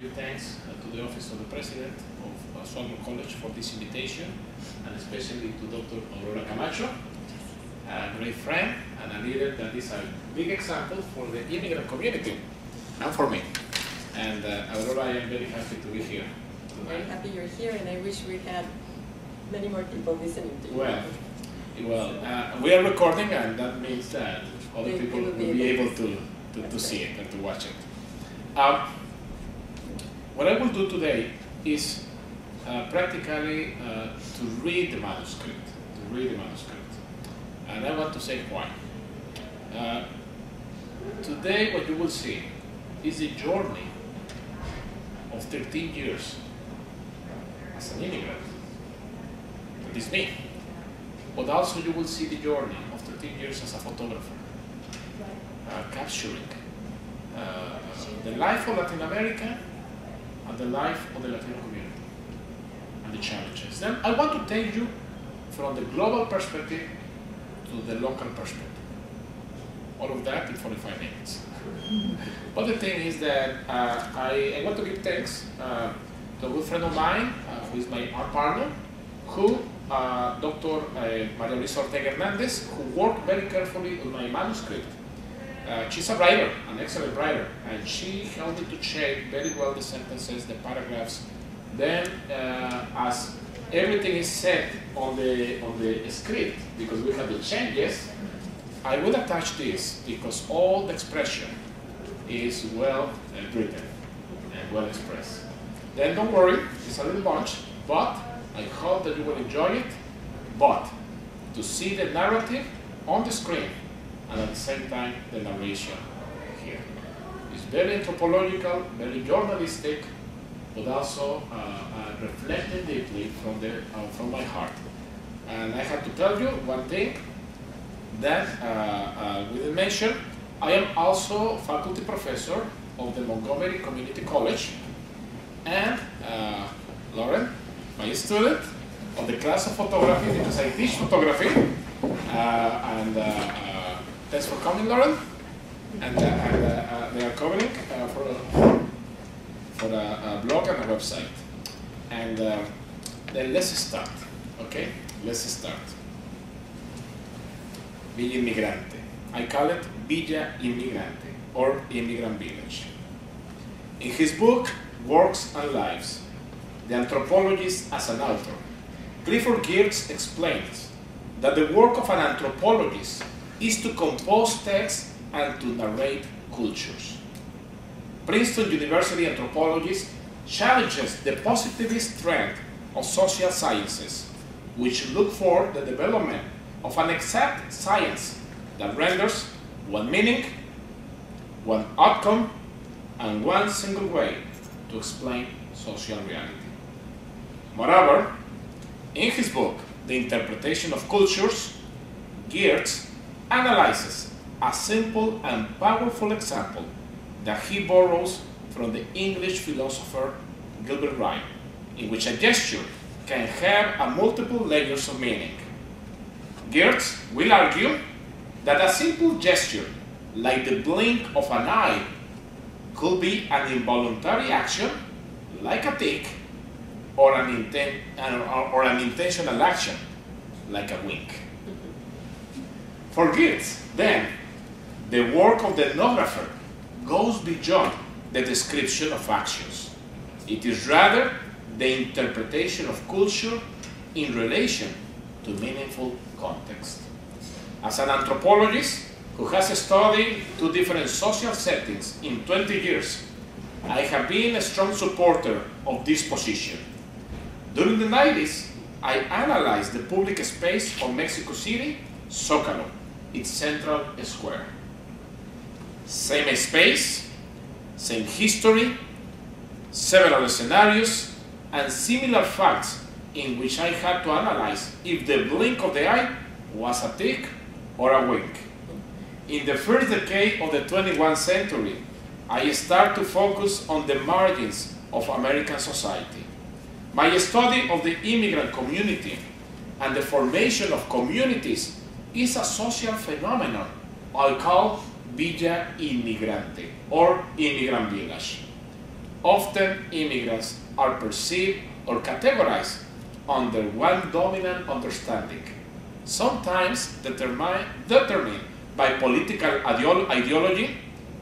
Thanks to the Office of the President of Swarthmore College for this invitation, and especially to Dr. Aurora Camacho, a great friend and a leader that is a big example for the immigrant community and for me. And Aurora, I am very happy to be here. I'm very happy you're here, and I wish we had many more people listening to you. Well, we are recording, and that means that other people will be able to see it and to watch it. What I will do today is practically to read the manuscript, and I want to say why. Today what you will see is a journey of 13 years as an immigrant. That is me. But also you will see the journey of 13 years as a photographer, capturing the life of Latin America and the life of the Latino community and the challenges. Then I want to take you from the global perspective to the local perspective. All of that in 45 minutes. But the thing is that I want to give thanks to a good friend of mine, who is my art partner, who Dr. Maria Luisa Ortega Hernandez, who worked very carefully on my manuscript. She's a writer, an excellent writer, and she helped me to shape very well the sentences, the paragraphs. Then, as everything is set on the script, because we have the changes, I will attach this because all the expression is well written and well expressed. Then don't worry, it's a little bunch, but I hope that you will enjoy it. But to see the narrative on the screen, and at the same time the narration here. It's very anthropological, very journalistic, but also reflecting deeply from my heart. And I have to tell you one thing that we didn't mention. I am also faculty professor of the Montgomery Community College, and Lauren, my student of the class of photography, because I teach photography, thanks for coming, Lauren. And they are covering for a blog and a website. And then let's start, okay? Let's start. Villa Inmigrante. I call it Villa Inmigrante, or Immigrant Village. In his book, Works and Lives, The Anthropologist as an Author, Clifford Geertz explains that the work of an anthropologist is to compose text and to narrate cultures. Princeton University anthropologist challenges the positivist trend of social sciences, which look for the development of an exact science that renders one meaning, one outcome, and one single way to explain social reality. Moreover, in his book, The Interpretation of Cultures, Geertz analyzes a simple and powerful example that he borrows from the English philosopher Gilbert Ryle, in which a gesture can have a multiple layers of meaning. Geertz will argue that a simple gesture, like the blink of an eye, could be an involuntary action, like a tick, or an intentional action, like a wink. For Geertz, then, the work of the ethnographer goes beyond the description of actions. It is rather the interpretation of culture in relation to meaningful context. As an anthropologist who has studied two different social settings in 20 years, I have been a strong supporter of this position. During the 90s, I analyzed the public space of Mexico City, Zócalo, its central square. Same space, same history, several scenarios, and similar facts in which I had to analyze if the blink of the eye was a tick or a wink. In the first decade of the 21st century, I started to focus on the margins of American society. My study of the immigrant community and the formation of communities is a social phenomenon I call Villa Inmigrante, or Immigrant Village. Often immigrants are perceived or categorized under one dominant understanding, sometimes determined by political ideology,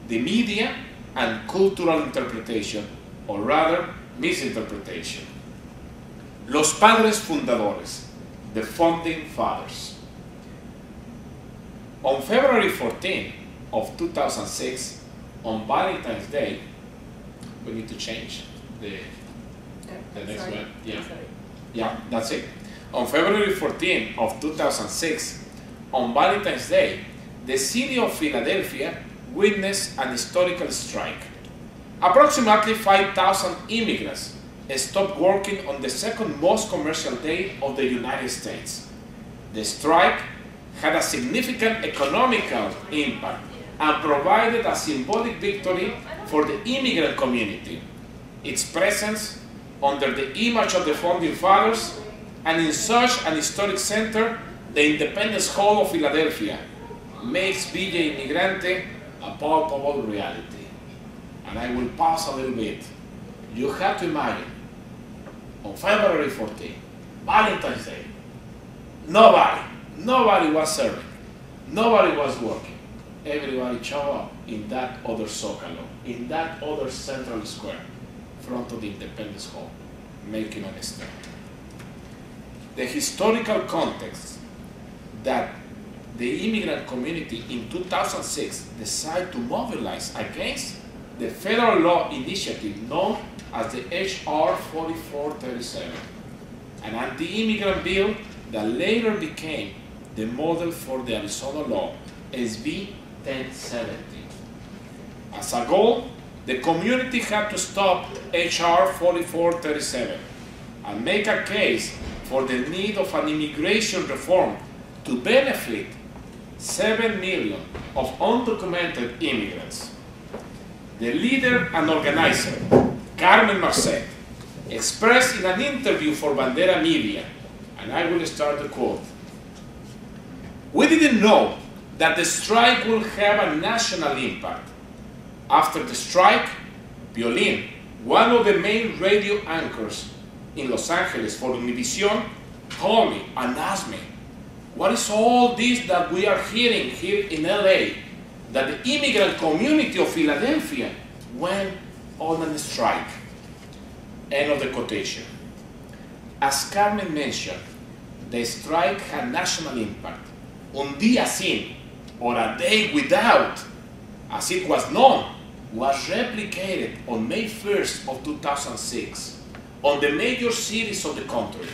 the media, and cultural interpretation, or rather misinterpretation. Los padres fundadores, the founding fathers. On February 14 of 2006, on Valentine's Day, we need to change the next one. Yeah. Yeah, that's it. On February 14 of 2006, on Valentine's Day, the city of Philadelphia witnessed an historical strike. Approximately 5,000 immigrants stopped working on the second most commercial day of the United States. The strike had a significant economical impact and provided a symbolic victory for the immigrant community. Its presence under the image of the founding fathers and in such an historic center, the Independence Hall of Philadelphia, makes Villa Inmigrante a palpable reality. And I will pause a little bit. You have to imagine, on February 14, Valentine's Day, nobody was serving, nobody was working. Everybody showed up in that other Zócalo, in that other central square, front of the Independence Hall, making a stand. The historical context that the immigrant community in 2006 decided to mobilize against the federal law initiative known as the H.R. 4437, an anti-immigrant bill that later became the model for the Arizona law, SB 1070. As a goal, the community had to stop H.R. 4437 and make a case for the need of an immigration reform to benefit 7 million of undocumented immigrants. The leader and organizer, Carmen Marcet, expressed in an interview for Bandera Media, and I will start the quote, "We didn't know that the strike will have a national impact. After the strike, Violin, one of the main radio anchors in Los Angeles for Univision, called me and asked me, what is all this that we are hearing here in LA, that the immigrant community of Philadelphia went on a strike?" End of the quotation. As Carmen mentioned, the strike had national impact. Un día sin, or a day without, as it was known, was replicated on May 1st of 2006 on the major cities of the country.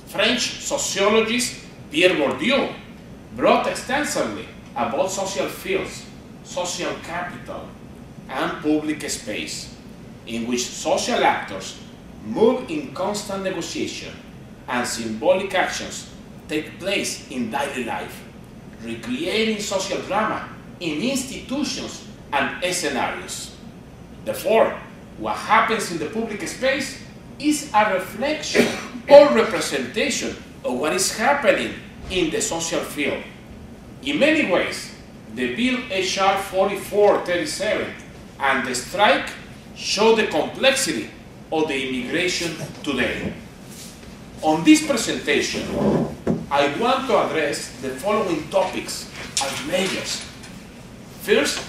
French sociologist Pierre Bourdieu wrote extensively about social fields, social capital, and public space, in which social actors move in constant negotiation and symbolic actions take place in daily life, recreating social drama in institutions and scenarios. Therefore, what happens in the public space is a reflection or representation of what is happening in the social field. In many ways, the Bill H.R. 4437 and the strike show the complexity of the immigration today. On this presentation, I want to address the following topics as majors. First,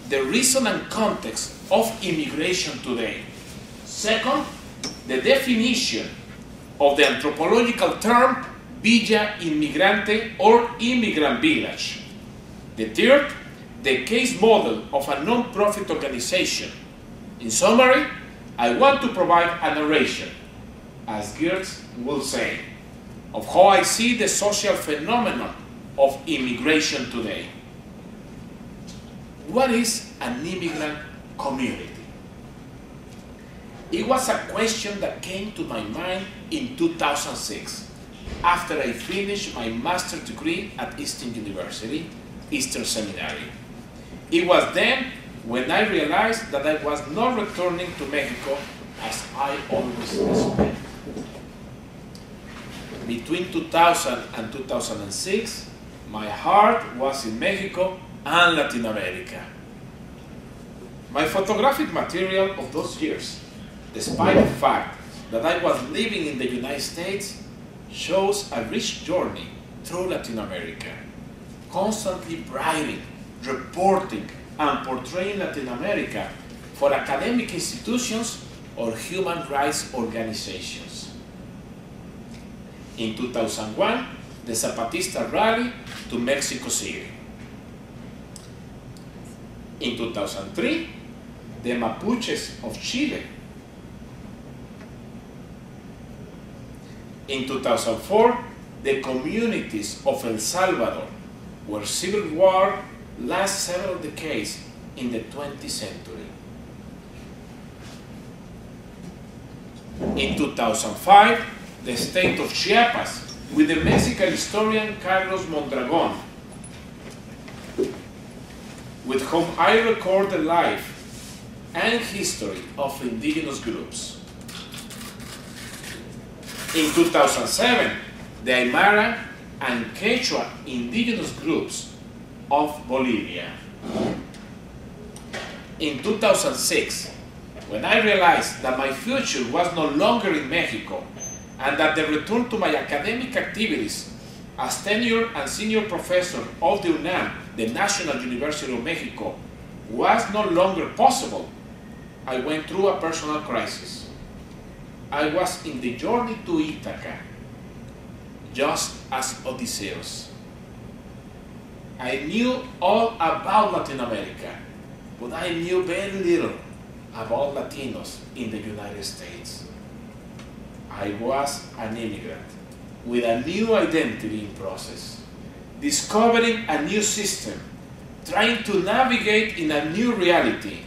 the reason and context of immigration today. Second, the definition of the anthropological term Villa Inmigrante or immigrant village. The third, the case model of a non-profit organization. In summary, I want to provide a narration, as Geertz will say, of how I see the social phenomenon of immigration today. What is an immigrant community? It was a question that came to my mind in 2006, after I finished my master's degree at Eastern University, Eastern Seminary. It was then when I realized that I was not returning to Mexico as I always expected. Between 2000 and 2006, my heart was in Mexico and Latin America. My photographic material of those years, despite the fact that I was living in the United States, shows a rich journey through Latin America, constantly writing, reporting, and portraying Latin America for academic institutions or human rights organizations. In 2001, the Zapatista rally to Mexico City. In 2003, the Mapuches of Chile. In 2004, the communities of El Salvador, where civil war lasts several decades in the 20th century. In 2005, the state of Chiapas, with the Mexican historian Carlos Mondragon, with whom I record the life and history of indigenous groups. In 2007, the Aymara and Quechua indigenous groups of Bolivia. In 2006, when I realized that my future was no longer in Mexico and that the return to my academic activities as tenured and senior professor of the UNAM, the National University of Mexico, was no longer possible, I went through a personal crisis. I was in the journey to Ithaca, just as Odysseus. I knew all about Latin America, but I knew very little about Latinos in the United States. I was an immigrant with a new identity in process, discovering a new system, trying to navigate in a new reality,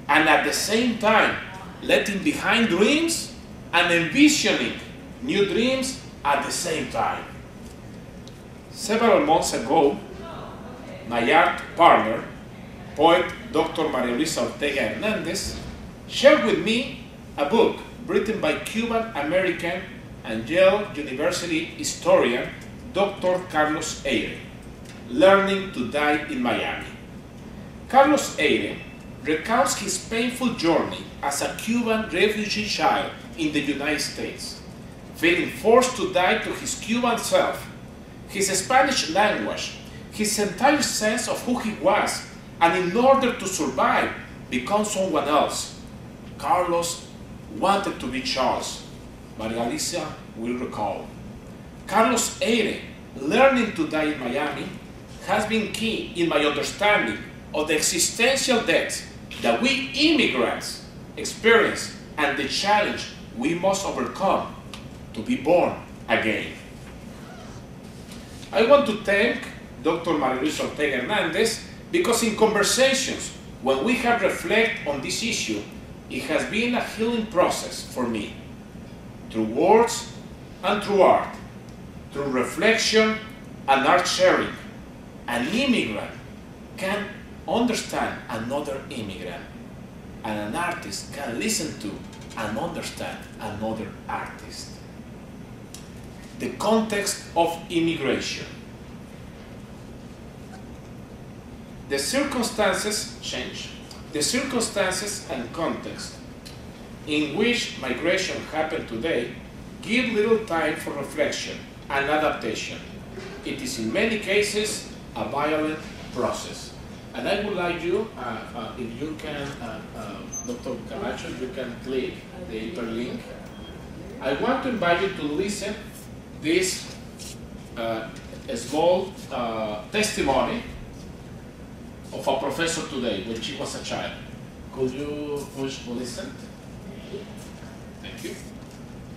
and at the same time, letting behind dreams and envisioning new dreams at the same time. Several months ago, my art partner, poet Dr. Maria Luisa Ortega Hernandez, shared with me a book written by Cuban-American and Yale University historian Dr. Carlos Eyre, Learning to Die in Miami. Carlos Eyre recounts his painful journey as a Cuban refugee child in the United States, feeling forced to die to his Cuban self, his Spanish language, his entire sense of who he was, and in order to survive, become someone else. Carlos wanted to be Charles, Maria Alicia will recall. Carlos Eyre, Learning to Die in Miami, has been key in my understanding of the existential debt that we immigrants experience and the challenge we must overcome to be born again. I want to thank Dr. Maria Luisa Ortega Hernandez because in conversations, when we have reflected on this issue, it has been a healing process for me, through words and through art, through reflection and art sharing. An immigrant can understand another immigrant, and an artist can listen to and understand another artist. The context of immigration. The circumstances change. The circumstances and context in which migration happened today give little time for reflection and adaptation. It is in many cases a violent process. And I would like you, if you can, Dr. Camacho, you can click the hyperlink. I want to invite you to listen this small testimony of a professor today when she was a child. Could you push listen? Thank you.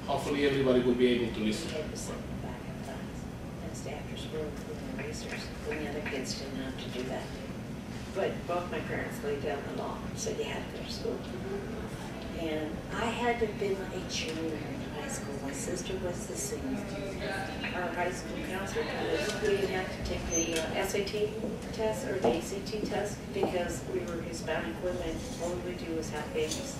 Hopefully everybody will be able to listen. That's after school with the racers. When the other kids didn't have to do that. But both my parents laid down the law and said you had to go to school. And I had to have been a junior in high school. My sister was the senior. Our high school counselor told us we didn't have to take the SAT test or the ACT test because we were Hispanic women. All we would do was have babies.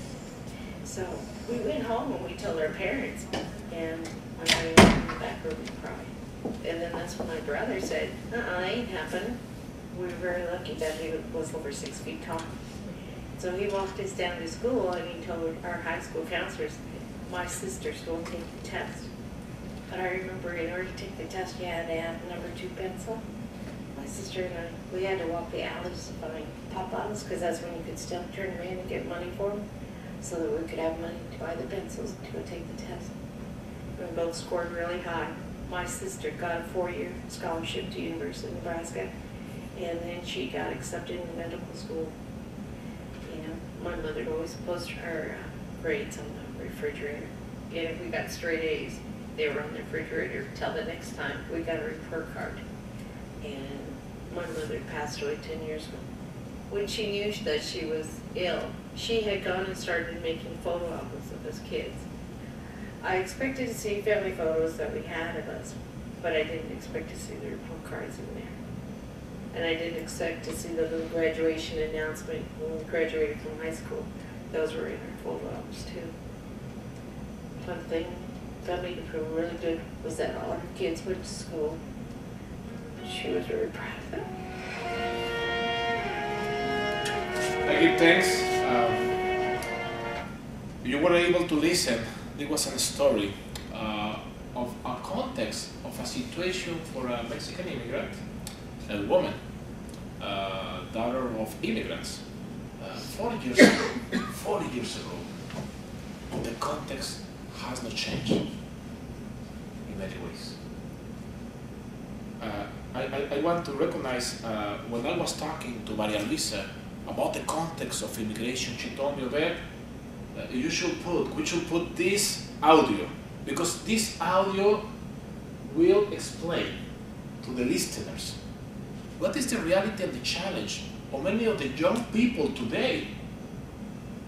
So we went home and we told our parents, and my grandma in the back room and cried. And then that's when my brother said, ain't happening. We were very lucky that he was over 6 feet tall. So he walked us down to school and he told our high school counselors, my sister's going to take the test. But I remember in order to take the test, you had to have number 2 pencil. My sister and I, we had to walk the alleys to find pop bottles because that's when you could still turn them in and get money for them so that we could have money to buy the pencils to go take the test. We both scored really high. My sister got a 4-year scholarship to University of Nebraska, and then she got accepted into medical school. You know, my mother always posted her grades on the refrigerator. And if we got straight A's, they were on the refrigerator till the next time we got a report card. And my mother passed away 10 years ago. When she knew that she was ill, she had gone and started making photo albums of us kids. I expected to see family photos that we had of us, but I didn't expect to see the report cards in there. And I didn't expect to see the little graduation announcement when we graduated from high school. Those were in our photo albums too. One thing that made me feel really good was that all her kids went to school. She was very proud of them. I give thanks. You were able to listen. There was a story of a context of a situation for a Mexican immigrant, a woman, daughter of immigrants, 40 years ago. 40 years ago. The context has not changed in many ways. I want to recognize when I was talking to Maria Luisa about the context of immigration, she told me, Obed, we should put this audio, because this audio will explain to the listeners what is the reality and the challenge of many of the young people today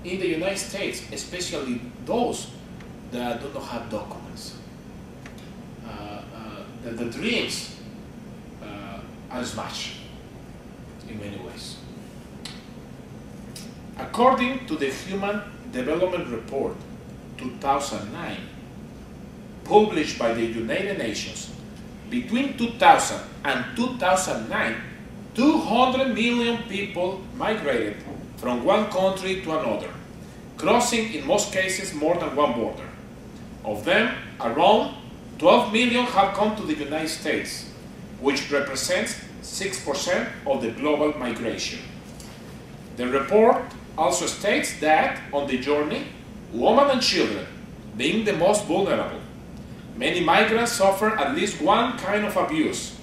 in the United States, especially those that do not have documents. The dreams are smashed in many ways. According to the Human Development Report 2009, published by the United Nations, between 2000 and 2009, 200 million people migrated from one country to another, crossing in most cases more than one border. Of them, around 12 million have come to the United States, which represents 6% of the global migration. The report also states that on the journey, women and children, being the most vulnerable, many migrants suffer at least one kind of abuse.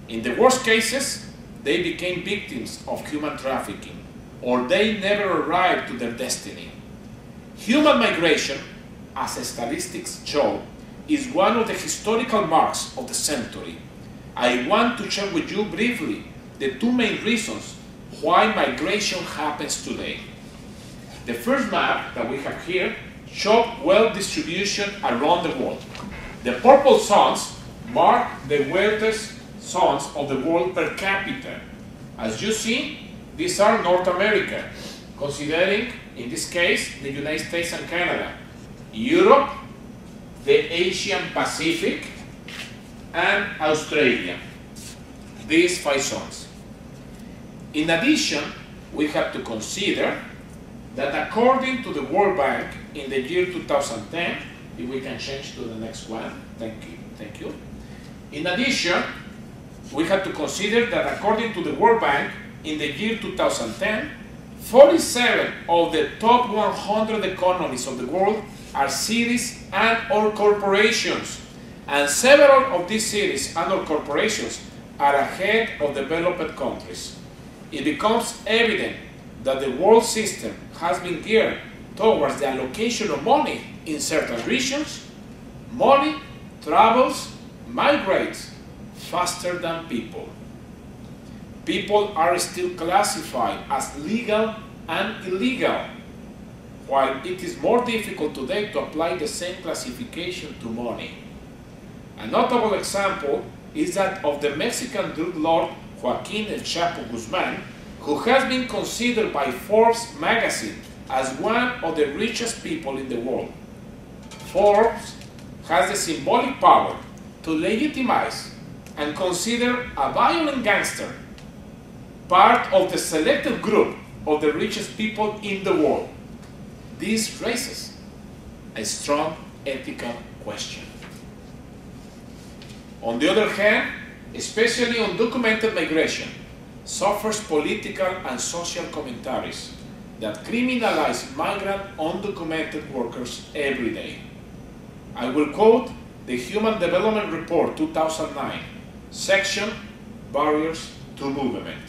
In the worst cases, they became victims of human trafficking, or they never arrived to their destiny. Human migration, as statistics show, is one of the historical marks of the century. I want to share with you briefly the 2 main reasons why migration happens today. The first map that we have here shows wealth distribution around the world. The purple zones mark the wealthiest zones of the world per capita. As you see, these are North America, considering, in this case, the United States and Canada, Europe, the Asian Pacific, and Australia. These 5 zones. In addition, we have to consider that according to the World Bank in the year 2010, if we can change to the next one, thank you. In addition, we have to consider that according to the World Bank in the year 2010, 47 of the top 100 economies of the world are cities and or corporations, and several of these cities and or corporations are ahead of developed countries. It becomes evident that the world system has been geared towards the allocation of money in certain regions. Money travels, migrates faster than people. People are still classified as legal and illegal, while it is more difficult today to apply the same classification to money. A notable example is that of the Mexican drug lord Joaquin El Chapo Guzman, who has been considered by Forbes magazine as one of the richest people in the world. Forbes has the symbolic power to legitimize and consider a violent gangster part of the selected group of the richest people in the world. This raises a strong ethical question. On the other hand, especially undocumented migration suffers political and social commentaries that criminalize migrant undocumented workers every day. I will quote the Human Development Report 2009, section Barriers to Movement.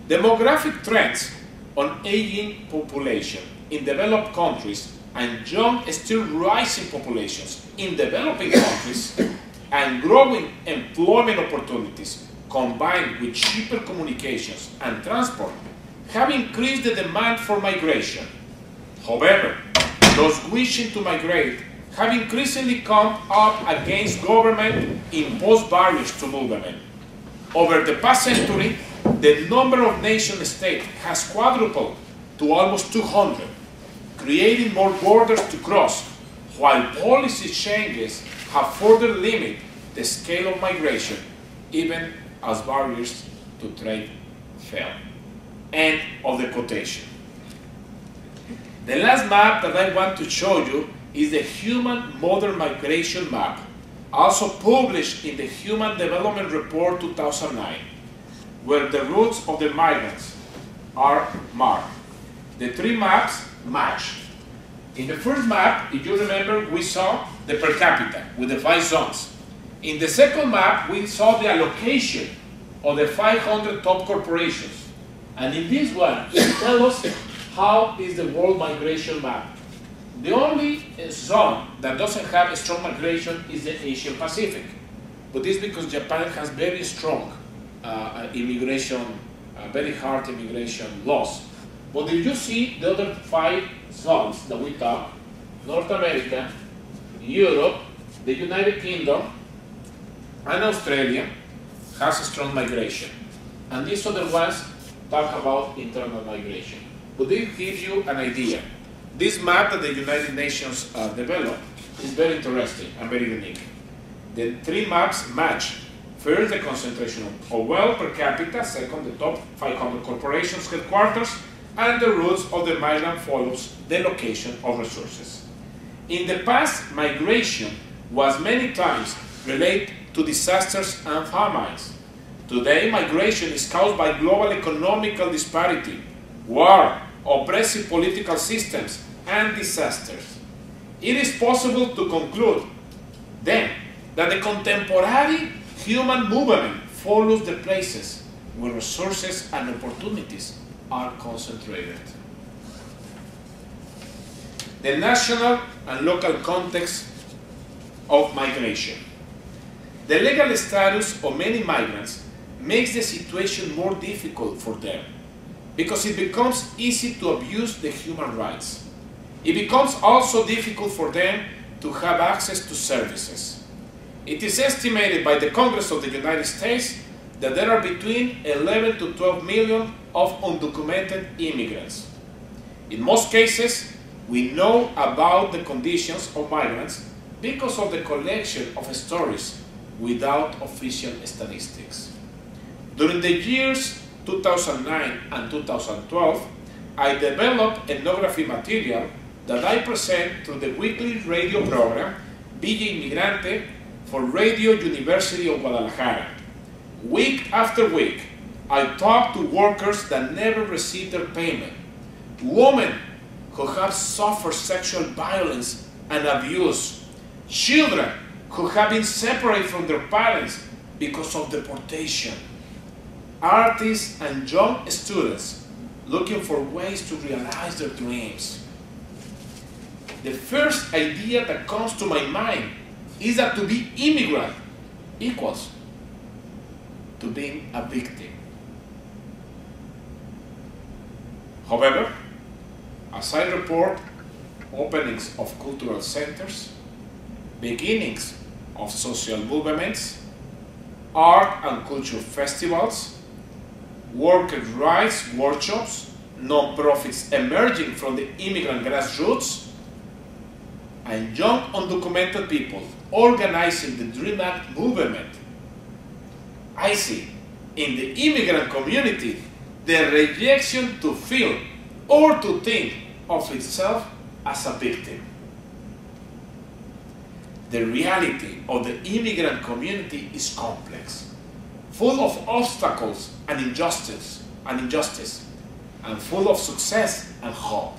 Demographic trends on aging population in developed countries and young, still rising populations in developing countries and growing employment opportunities combined with cheaper communications and transport have increased the demand for migration. However, those wishing to migrate have increasingly come up against government-imposed barriers to movement. Over the past century, the number of nation-states has quadrupled to almost 200, creating more borders to cross, while policy changes have further limited the scale of migration, even as barriers to trade fell. End of the quotation. The last map that I want to show you is the Human Modern Migration Map, also published in the Human Development Report 2009, where the routes of the migrants are marked. The three maps match. In the first map, if you remember, we saw the per capita with the 5 zones. In the second map, we saw the allocation of the 500 top corporations. And in this one, it tells us how is the world migration map. The only zone that doesn't have a strong migration is the Asian Pacific. But this is because Japan has very strong immigration, very hard immigration laws. But if you see the other 5 zones that we talk, North America, Europe, the United Kingdom, and Australia has a strong migration. And these other ones talk about internal migration. But this gives you an idea. This map that the United Nations developed is very interesting and very unique. The 3 maps match. First, the concentration of wealth per capita. Second, the top 500 corporations headquarters. And the routes of the migrant follows the location of resources. In the past, migration was many times related to disasters and famines. Today, migration is caused by global economical disparity, war, oppressive political systems, and disasters. It is possible to conclude, then, that the contemporary human movement follows the places where resources and opportunities are concentrated. The national and local context of migration. The legal status of many migrants makes the situation more difficult for them because it becomes easy to abuse the human rights. It becomes also difficult for them to have access to services. It is estimated by the Congress of the United States that there are between 11 to 12 million of undocumented immigrants. In most cases, we know about the conditions of migrants because of the collection of stories without official statistics. During the years 2009 and 2012, I developed ethnography material that I present through the weekly radio program Inmigrante for Radio University of Guadalajara. Week after week, I talk to workers that never receive their payment, women who have suffered sexual violence and abuse, children who have been separated from their parents because of deportation, artists and young students looking for ways to realize their dreams. The first idea that comes to my mind is that to be immigrant equals to being a victim. However, as I report openings of cultural centers, beginnings of social movements, art and culture festivals, workers' rights workshops, non-profits emerging from the immigrant grassroots, and young undocumented people organizing the Dream Act movement, I see in the immigrant community the rejection to feel or to think of itself as a victim. The reality of the immigrant community is complex, full of obstacles and injustice, and full of success and hope.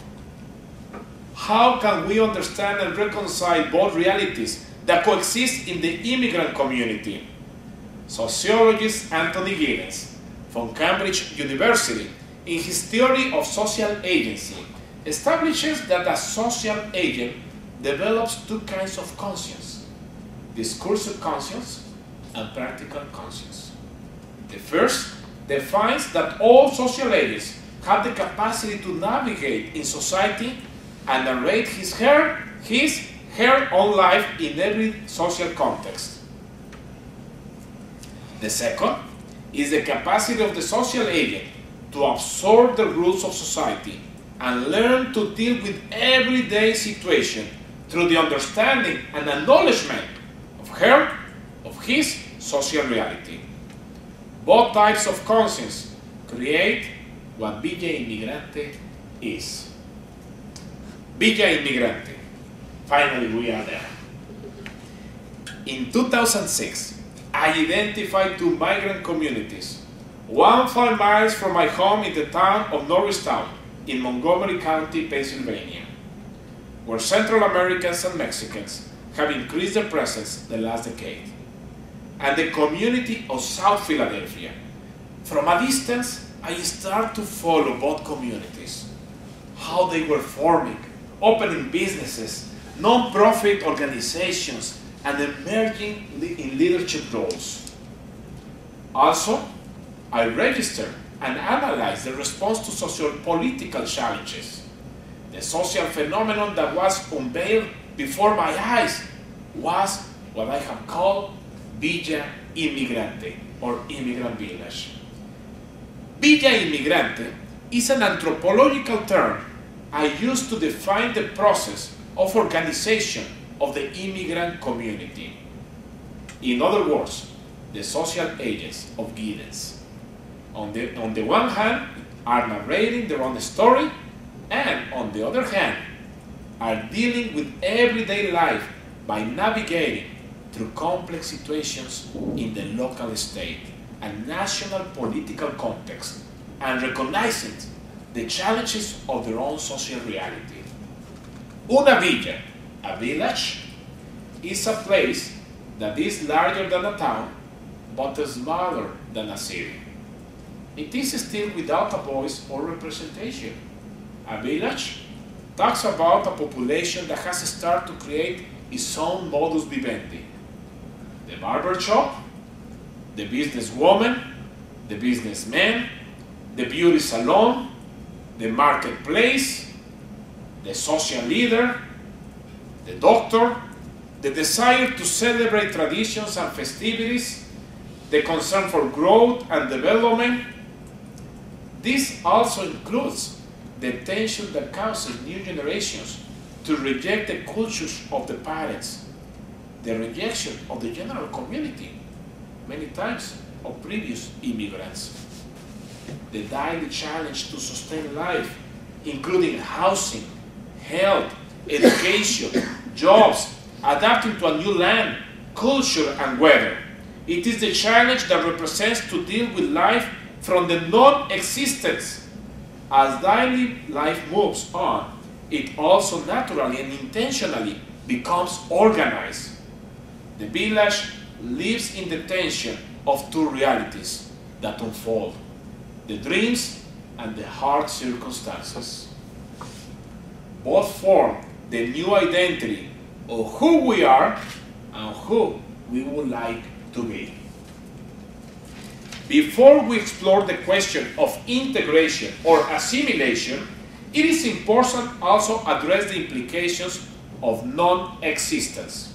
How can we understand and reconcile both realities that coexist in the immigrant community? Sociologist Anthony Giddens from Cambridge University, in his theory of social agency, establishes that a social agent develops two kinds of conscience: discursive conscience and practical conscience. The first defines that all social agents have the capacity to navigate in society and narrate her own life in every social context. The second is the capacity of the social agent to absorb the rules of society and learn to deal with everyday situation through the understanding and acknowledgement of his social reality. Both types of conscience create what Villa Inmigrante is. Villa Inmigrante. Finally, we are there. In 2006, I identified two migrant communities, one 5 miles from my home in the town of Norristown in Montgomery County, Pennsylvania, where Central Americans and Mexicans have increased their presence the last decade, and the community of South Philadelphia. From a distance, I started to follow both communities, how they were forming, opening businesses, non-profit organizations, and emerging in leadership roles. Also, I registered and analyzed the response to socio-political challenges. The social phenomenon that was unveiled before my eyes was what I have called Villa Inmigrante, or immigrant village. Villa Inmigrante is an anthropological term I use to define the process of organization of the immigrant community. In other words, the social agents of Giddens, on the one hand, are narrating their own story, and on the other hand, are dealing with everyday life by navigating through complex situations in the local state and national political context, and recognizing the challenges of their own social reality. Una villa, a village, is a place that is larger than a town, but smaller than a city. It is still without a voice or representation. A village talks about a population that has started to create its own modus vivendi. The barber shop, the businesswoman, the businessman, the beauty salon, the marketplace, the social leader, the doctor, the desire to celebrate traditions and festivities, the concern for growth and development. This also includes the tension that causes new generations to reject the cultures of the parents, the rejection of the general community, many times of previous immigrants, the daily challenge to sustain life, including housing, health, education, jobs, adapting to a new land, culture, and weather. It is the challenge that represents to deal with life from the non-existence. As daily life moves on, it also naturally and intentionally becomes organized. The village lives in the tension of two realities that unfold: the dreams and the hard circumstances. Both form the new identity of who we are and who we would like to be. Before we explore the question of integration or assimilation, it is important also address the implications of non-existence.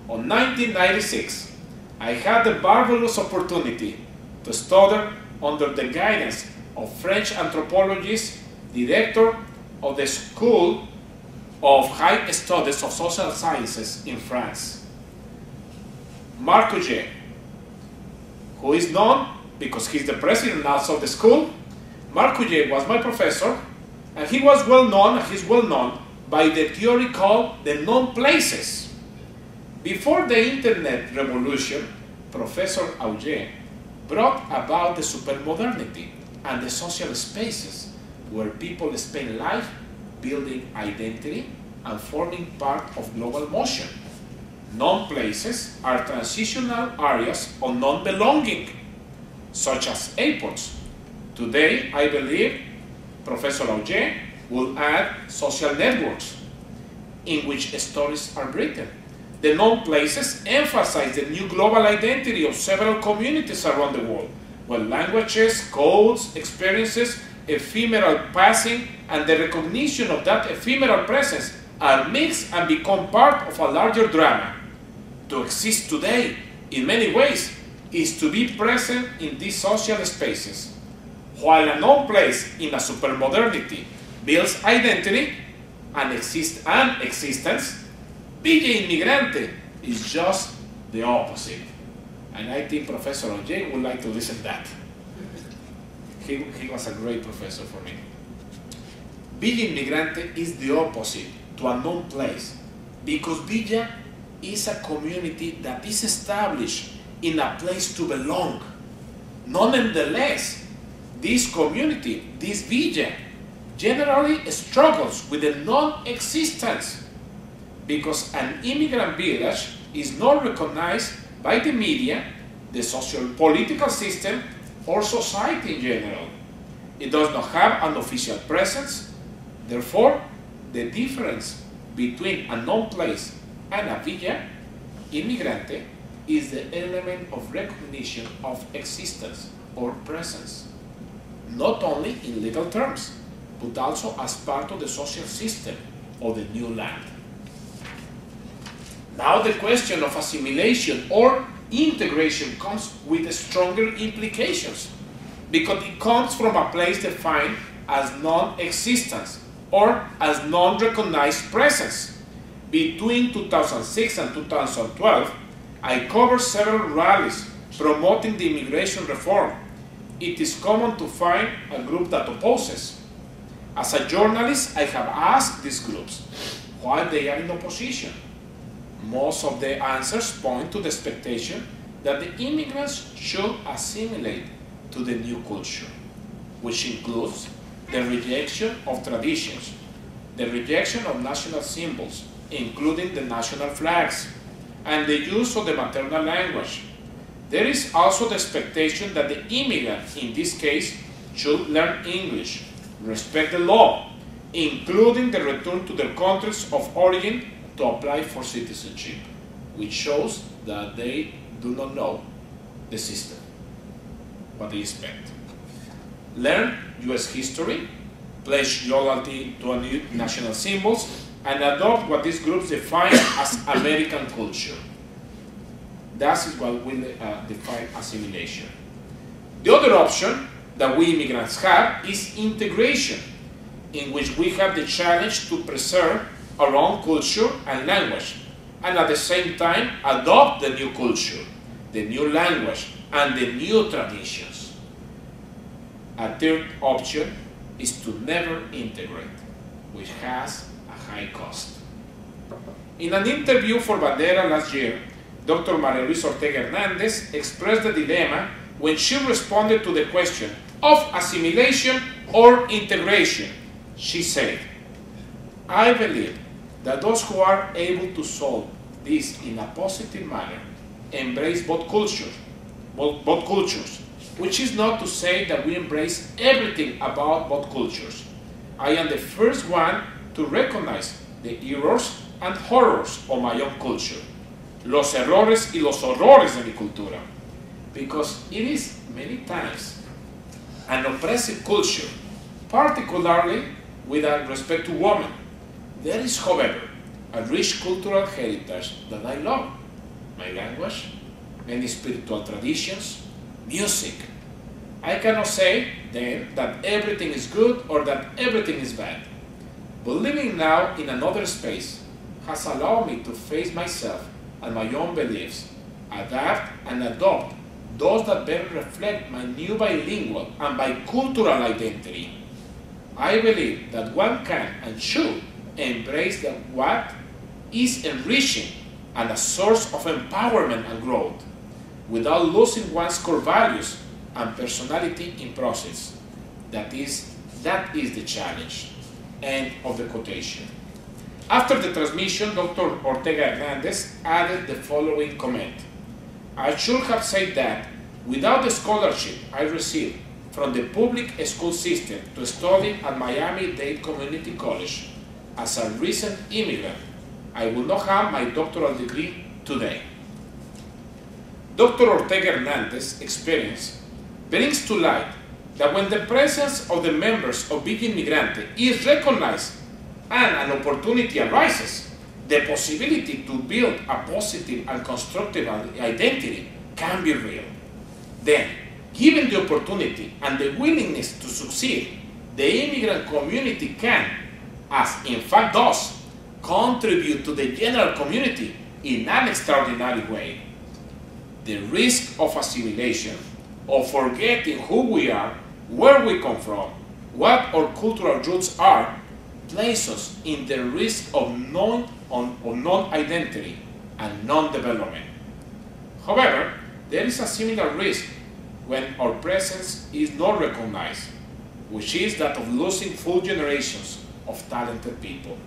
In 1996, I had the marvelous opportunity to study under the guidance of French anthropologist, director of the School of High Studies of Social Sciences in France, Marc Auger, who is known because he's the president also of the school, Marc Couillet was my professor, and he was well known, he's well known by the theory called the known places. Before the internet revolution, Professor Auger brought about the supermodernity and the social spaces where people spend life building identity and forming part of global motion. Known places are transitional areas of non-belonging, such as airports. Today, I believe Professor Auger will add social networks in which stories are written. The known places emphasize the new global identity of several communities around the world, where languages, codes, experiences, ephemeral passing, and the recognition of that ephemeral presence are mixed and become part of a larger drama. To exist today, in many ways, is to be present in these social spaces. While a known place in a supermodernity builds identity and existence, Villa Inmigrante is just the opposite. And I think Professor Auger would like to listen to that. He was a great professor for me. Villa Inmigrante is the opposite to a known place, because Villa is a community that is established in a place to belong. Nonetheless, this community, this villa, generally struggles with the non-existence, because an immigrant village is not recognized by the media, the social-political system, or society in general. It does not have an official presence. Therefore, the difference between a known place and a villa inmigrante is the element of recognition of existence or presence, not only in legal terms, but also as part of the social system of the new land. Now the question of assimilation or integration comes with stronger implications, because it comes from a place defined as non-existence or as non-recognized presence. Between 2006 and 2012, I covered several rallies promoting the immigration reform. It is common to find a group that opposes. As a journalist, I have asked these groups why they are in opposition. Most of the answers point to the expectation that the immigrants should assimilate to the new culture, which includes the rejection of traditions, the rejection of national symbols, including the national flags, and the use of the maternal language. There is also the expectation that the immigrant, in this case, should learn English, respect the law, including the return to their countries of origin to apply for citizenship, which shows that they do not know the system, what they expect. Learn US history, pledge loyalty to a new national symbols, and adopt what these groups define as American culture. That is what we define assimilation. The other option that we immigrants have is integration, in which we have the challenge to preserve our own culture and language, and at the same time adopt the new culture, the new language, and the new traditions. A third option is to never integrate, which has a high cost. In an interview for Bandera last year, Dr. Maria Luisa Ortega Hernandez expressed the dilemma when she responded to the question of assimilation or integration. She said, "I believe that those who are able to solve this in a positive manner embrace both cultures, which is not to say that we embrace everything about both cultures. I am the first one to recognize the errors and horrors of my own culture, los errores y los horrores de mi cultura, because it is many times an oppressive culture, particularly with respect to women. There is, however, a rich cultural heritage that I love, my language, many spiritual traditions, music. I cannot say then that everything is good or that everything is bad. But living now in another space has allowed me to face myself and my own beliefs, adapt and adopt those that better reflect my new bilingual and bicultural identity. I believe that one can and should embrace what is enriching and a source of empowerment and growth, without losing one's core values and personality in process. That is the challenge. End of the quotation. After the transmission, Dr. Ortega Hernandez added the following comment. I should have said that without the scholarship I received from the public school system to study at Miami-Dade Community College as a recent immigrant, I would not have my doctoral degree today. Dr. Ortega Hernandez's experience brings to light that when the presence of the members of Big Inmigrante is recognized and an opportunity arises, the possibility to build a positive and constructive identity can be real. Then, given the opportunity and the willingness to succeed, the immigrant community can, as in fact does, contribute to the general community in an extraordinary way. The risk of assimilation, of forgetting who we are, where we come from, what our cultural roots are, place us in the risk of non-identity and non-development. However, there is a similar risk when our presence is not recognized, which is that of losing full generations of talented people.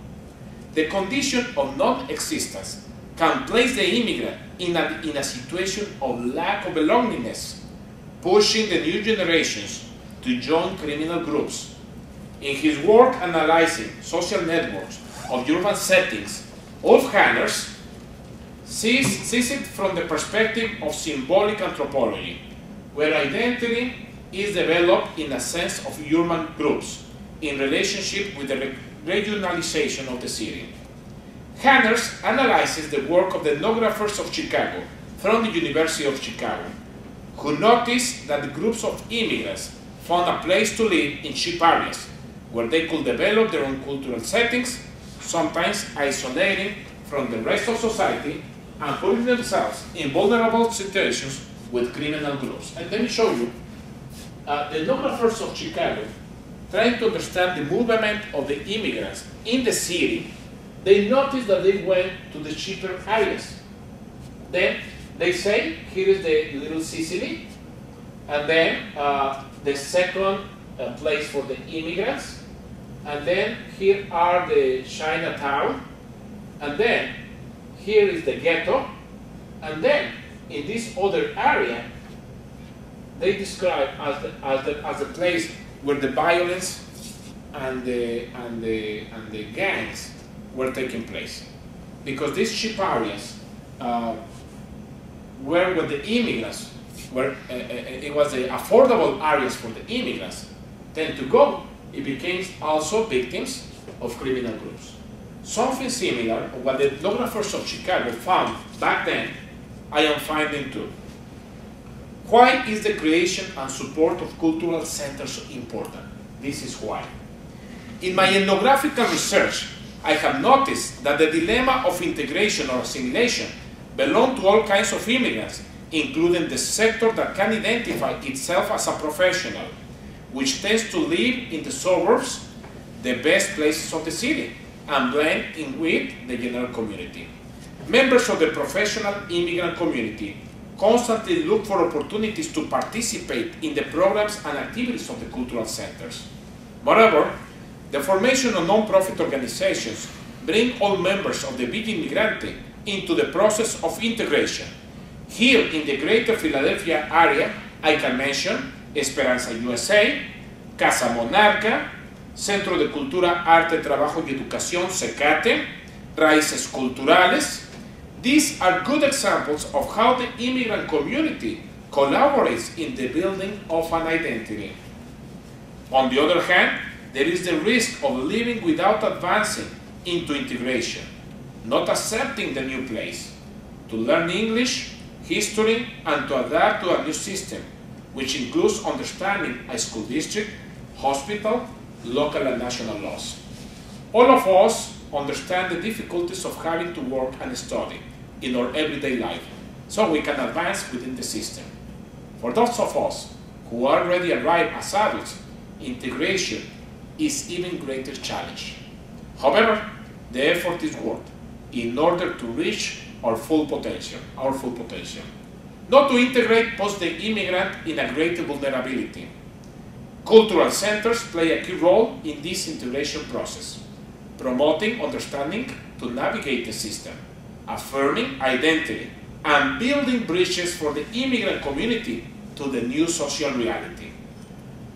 The condition of non-existence can place the immigrant in a situation of lack of belongingness, pushing the new generations to join criminal groups. In his work analyzing social networks of urban settings, Ulf Hanners sees it from the perspective of symbolic anthropology, where identity is developed in a sense of urban groups in relationship with the regionalization of the city. Hanners analyzes the work of the ethnographers of Chicago from the University of Chicago, who noticed that the groups of immigrants found a place to live in cheap areas where they could develop their own cultural settings, sometimes isolating from the rest of society and putting themselves in vulnerable situations with criminal groups. And let me show you, the ethnographers of Chicago, trying to understand the movement of the immigrants in the city, they noticed that they went to the cheaper areas. Then they say, here is the Little Sicily, and then the second place for the immigrants, and then here are the Chinatown, and then here is the ghetto, and then in this other area, they describe as the place where the violence and the gangs were taking place, because these cheap areas were where the immigrants were. It was the affordable areas for the immigrants tend to go. It became also victims of criminal groups. Something similar to what the ethnographers of Chicago found back then, I am finding too. Why is the creation and support of cultural centers so important? This is why. In my ethnographical research, I have noticed that the dilemma of integration or assimilation belongs to all kinds of immigrants, including the sector that can identify itself as a professional, which tends to live in the suburbs, the best places of the city, and blend in with the general community. Members of the professional immigrant community constantly look for opportunities to participate in the programs and activities of the cultural centers. Moreover, the formation of non-profit organizations bring all members of the Big Inmigrante into the process of integration. Here in the greater Philadelphia area, I can mention Esperanza USA, Casa Monarca, Centro de Cultura, Arte, Trabajo y Educación, CECATE, Raíces Culturales. These are good examples of how the immigrant community collaborates in the building of an identity. On the other hand, there is the risk of living without advancing into integration, not accepting the new place, to learn English, history, and to adapt to a new system, which includes understanding a school district, hospital, local and national laws. All of us understand the difficulties of having to work and study in our everyday life, so we can advance within the system. For those of us who already arrived as adults, integration is even greater challenge. However, the effort is worth in order to reach our full potential. Not to integrate post the immigrant in a greater vulnerability. Cultural centers play a key role in this integration process, promoting understanding to navigate the system, affirming identity, and building bridges for the immigrant community to the new social reality.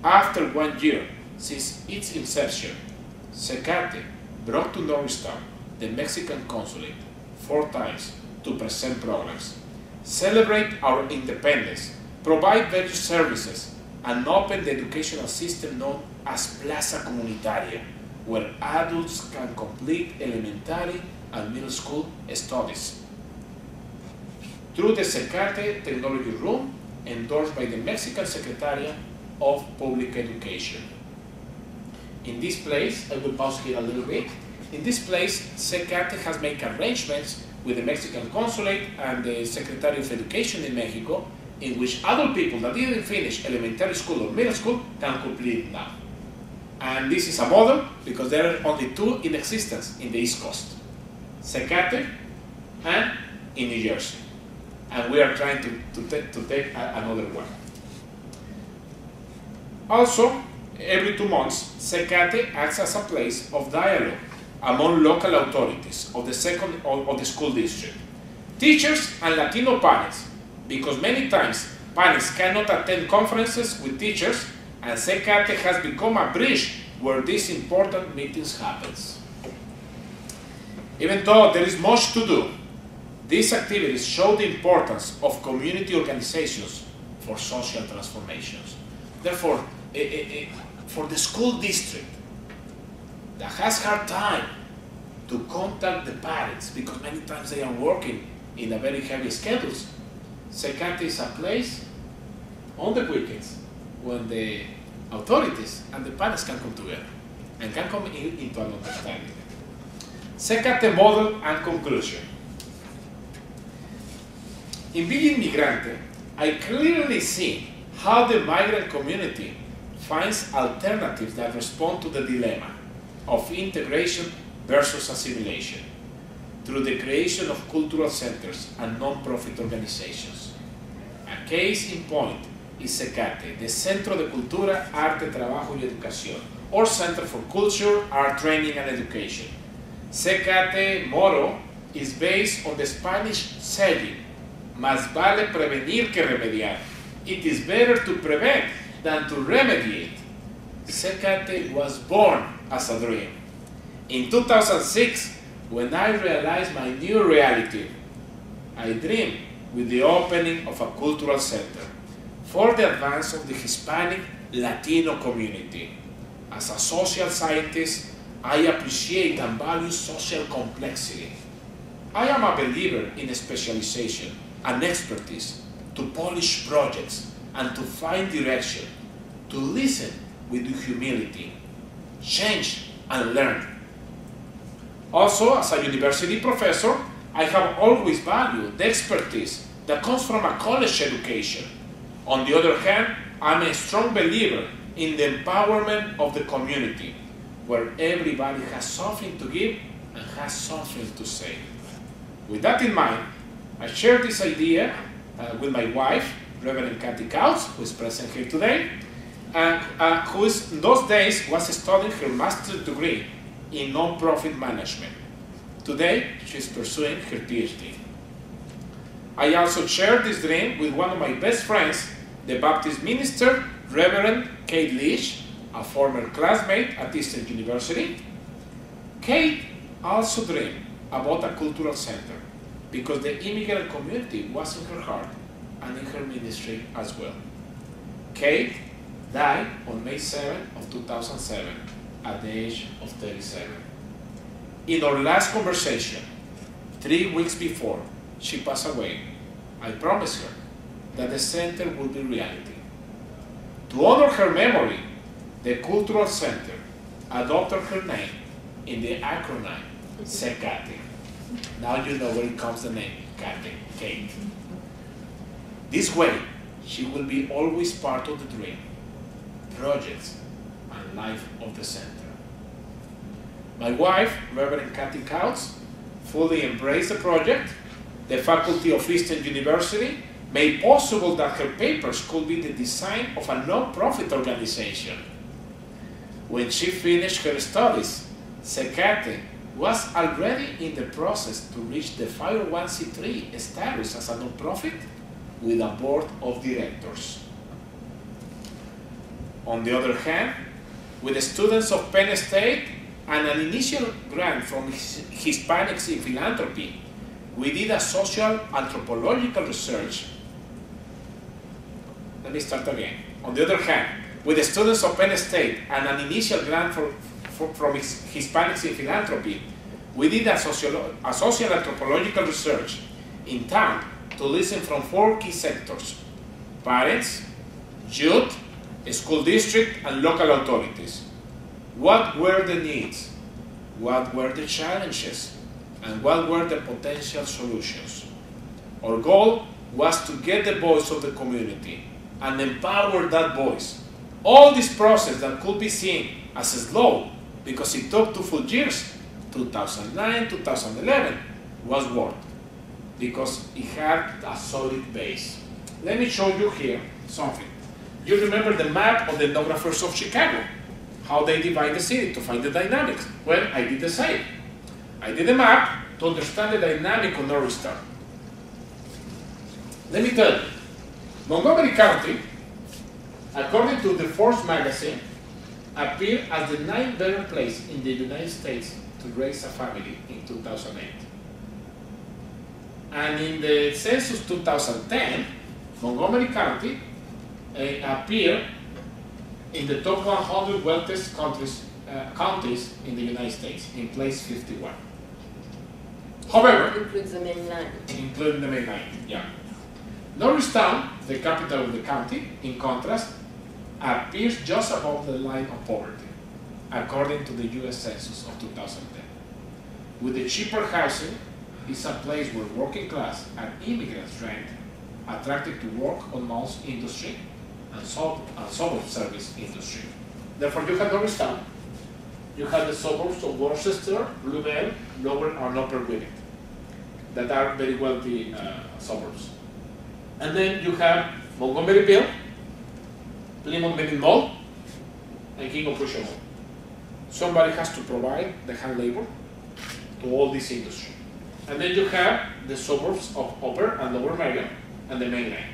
After 1 year since its inception, Secate brought to Norristown the Mexican consulate 4 times to present programs, celebrate our independence, provide various services, and open the educational system known as Plaza Comunitaria, where adults can complete elementary and middle school studies. Through the Secate Technology Room, endorsed by the Mexican Secretariat of Public Education. In this place, I will pause here a little bit. In this place, Secate has made arrangements with the Mexican Consulate and the Secretary of Education in Mexico, in which adult people that didn't finish elementary school or middle school can complete it now. And this is a model because there are only 2 in existence in the East Coast, Secate and in New Jersey. And we are trying to take another one. Also, every 2 months, Secate acts as a place of dialogue among local authorities of the school district, teachers and Latino parents, because many times parents cannot attend conferences with teachers, and Secate has become a bridge where these important meetings happen. Even though there is much to do, these activities show the importance of community organizations for social transformations. Therefore, for the school district that has hard time to contact the parents because many times they are working in a very heavy schedules, Secate is a place on the weekends when the authorities and the parents can come together and can come into an understanding. Secate model and conclusion. In being Inmigrante, I clearly see how the migrant community finds alternatives that respond to the dilemma of integration versus assimilation through the creation of cultural centers and non-profit organizations. A case in point is Secate, the Centro de Cultura, Arte, Trabajo y Educación, or Center for Culture, Art Training and Education. Secate motto is based on the Spanish saying, "Más vale prevenir que remediar." It is better to prevent than to remediate. Secate was born as a dream. In 2006, when I realized my new reality, I dreamed with the opening of a cultural center for the advance of the Hispanic Latino community. As a social scientist, I appreciate and value social complexity. I am a believer in specialization and expertise to polish projects and to find direction, to listen with humility, change and learn. Also, as a university professor, I have always valued the expertise that comes from a college education. On the other hand, I'm a strong believer in the empowerment of the community, where everybody has something to give and has something to say. With that in mind, I share this idea with my wife, Reverend Kathy Couts, who is present here today, who in those days was studying her master's degree in non-profit management. Today, she's pursuing her PhD. I also share this dream with one of my best friends, the Baptist minister, Reverend Kate Leach, a former classmate at Eastern University. Kate also dreamed about a cultural center because the immigrant community was in her heart and in her ministry as well. Kate died on May 7 of 2007 at the age of 37. In our last conversation, 3 weeks before she passed away, I promised her that the center would be reality. To honor her memory, the Cultural Center adopted her name in the acronym Secate. Now you know where it comes the name, Kate. This way, she will be always part of the dream, projects, and life of the center. My wife, Reverend Kathy Couts, fully embraced the project. The faculty of Eastern University made possible that her papers could be the design of a non-profit organization. When she finished her studies, Secate was already in the process to reach the 501c3 status as a non-profit with a board of directors. On the other hand, with the students of Penn State and an initial grant from Hispanics in Philanthropy, we did a social anthropological research. Let me start again. On the other hand, with the students of Penn State and an initial grant from Hispanics in Philanthropy, we did a social anthropological research in town to listen from 4 key sectors: parents, youth, school district, and local authorities. What were the needs? What were the challenges? And what were the potential solutions? Our goal was to get the voice of the community and empower that voice. All this process that could be seen as slow because it took 2 full years, 2009, 2011, was worth because it had a solid base. Let me show you here something. You remember the map of the ethnographers of Chicago, how they divide the city to find the dynamics. Well, I did the same. I did a map to understand the dynamic of North Star. Let me tell you, Montgomery County, according to the Forbes magazine, appeared as the 9th better place in the United States to raise a family in 2008. And in the census 2010, Montgomery County appeared in the top 100 wealthiest counties in the United States, in place 51. However, includes the main line. Including the main line, yeah. Norristown, the capital of the county, in contrast, appears just above the line of poverty, according to the U.S. Census of 2010. With the cheaper housing, it's a place where working class and immigrants rent, attracted to work on malls industry and suburb service industry. Therefore, you have Norristown. You have the suburbs of Worcester, Blue Bell, Lower and Upper Winnet, that are very wealthy suburbs. And then you have Montgomeryville, Plymouth Meeting Mall, and King of Prussia Mall. Somebody has to provide the hand labor to all this industry. And then you have the suburbs of Upper and Lower Marion and the main line.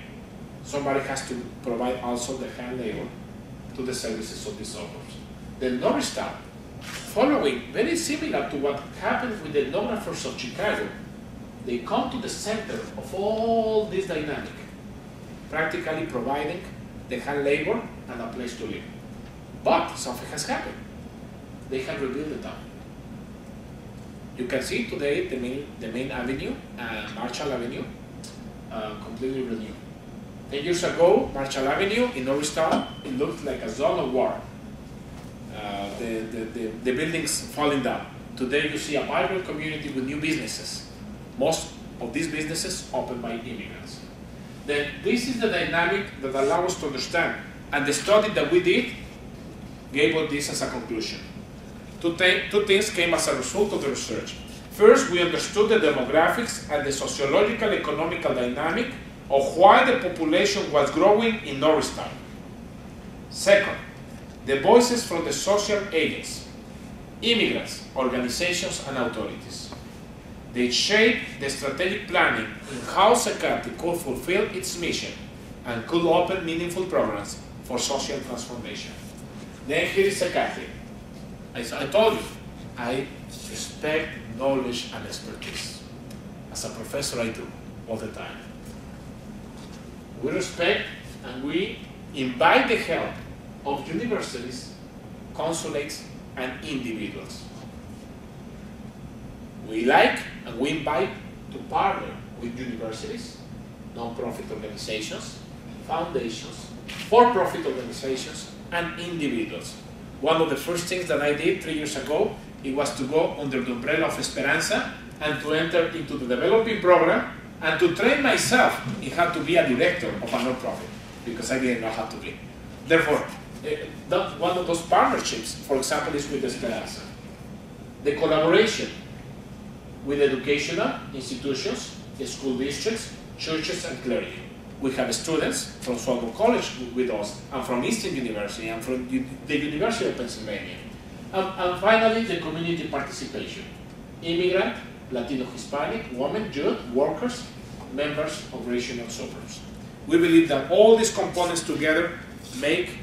Somebody has to provide also the hand labor to the services of the suburbs. The Norristown, following very similar to what happened with the ethnographers of Chicago, they come to the center of all this dynamic, practically providing the hand labor and a place to live. But something has happened. They have rebuilt the town. You can see today the main avenue, Marshall Avenue, completely renewed. 10 years ago, Marshall Avenue in Norristown, it looked like a zone of war. The buildings falling down. Today you see a vibrant community with new businesses. Most of these businesses opened by immigrants. Then this is the dynamic that allows us to understand. And the study that we did gave us this as a conclusion. Two things came as a result of the research. First, we understood the demographics and the sociological economical dynamic of why the population was growing in Norristown. Second, the voices from the social agents, immigrants, organizations, and authorities. They shaped the strategic planning in how Secate could fulfill its mission and could open meaningful programs for social transformation. Then here is Secate. As I told you, I respect knowledge and expertise. As a professor, I do all the time. We respect and we invite the help of universities, consulates, and individuals. We like and we invite to partner with universities, non-profit organizations, foundations, for-profit organizations, and individuals. One of the first things that I did 3 years ago, it was to go under the umbrella of Esperanza and to enter into the developing program and to train myself in how to be a director of a non-profit. because I didn't know how to be. Therefore, one of those partnerships, for example, is with Esperanza. The collaboration with educational institutions, school districts, churches, and clergy. We have students from Swarthmore College with us, and from Eastern University, and from the University of Pennsylvania. And finally, the community participation. Immigrant, Latino, Hispanic, women, youth, workers, members of regional suburbs. We believe that all these components together make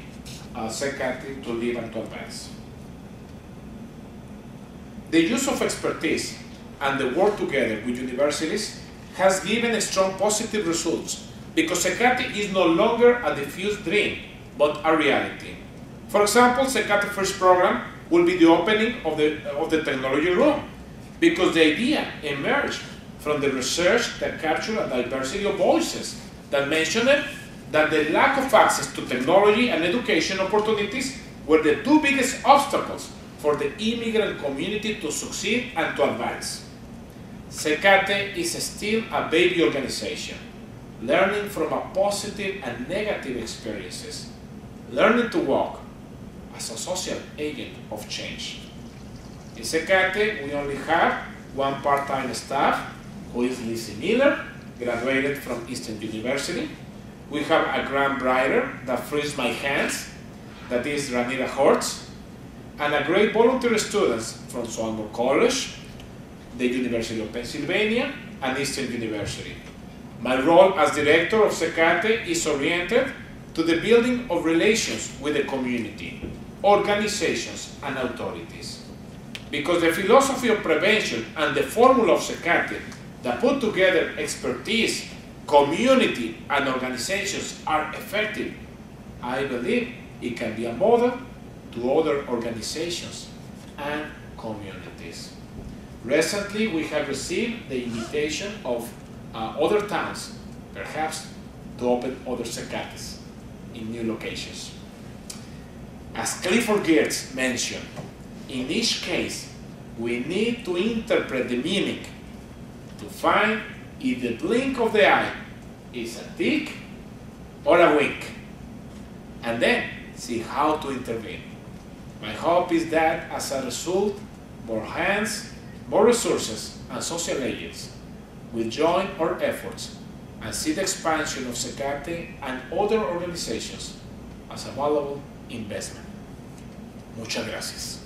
Secate to live and to advance. The use of expertise and the work together with universities has given a strong positive results because Secate is no longer a diffuse dream, but a reality. For example, Secate First program will be the opening of the technology room because the idea emerged from the research that captured a diversity of voices that mentioned that the lack of access to technology and education opportunities were the two biggest obstacles for the immigrant community to succeed and to advance. Secate is still a baby organization, learning from a positive and negative experiences, learning to walk as a social agent of change. In Secate, we only have one part-time staff, who is Lizzie Miller, graduated from Eastern University. We have a grant writer that frees my hands, that is Ranira Hortz, and a great volunteer students from Swarthmore College, the University of Pennsylvania, and Eastern University. My role as director of Secate is oriented to the building of relations with the community, organizations, and authorities. Because the philosophy of prevention and the formula of Secate that put together expertise, community, and organizations are effective, I believe it can be a model to other organizations and communities. Recently, we have received the invitation of other towns, perhaps, to open other Secates in new locations. As Clifford Geertz mentioned, in each case, we need to interpret the meaning to find if the blink of the eye is a tick or a wink, and then see how to intervene. My hope is that as a result, more hands, more resources, and social agents will join our efforts and see the expansion of Secate and other organizations as a valuable investment. Muchas gracias.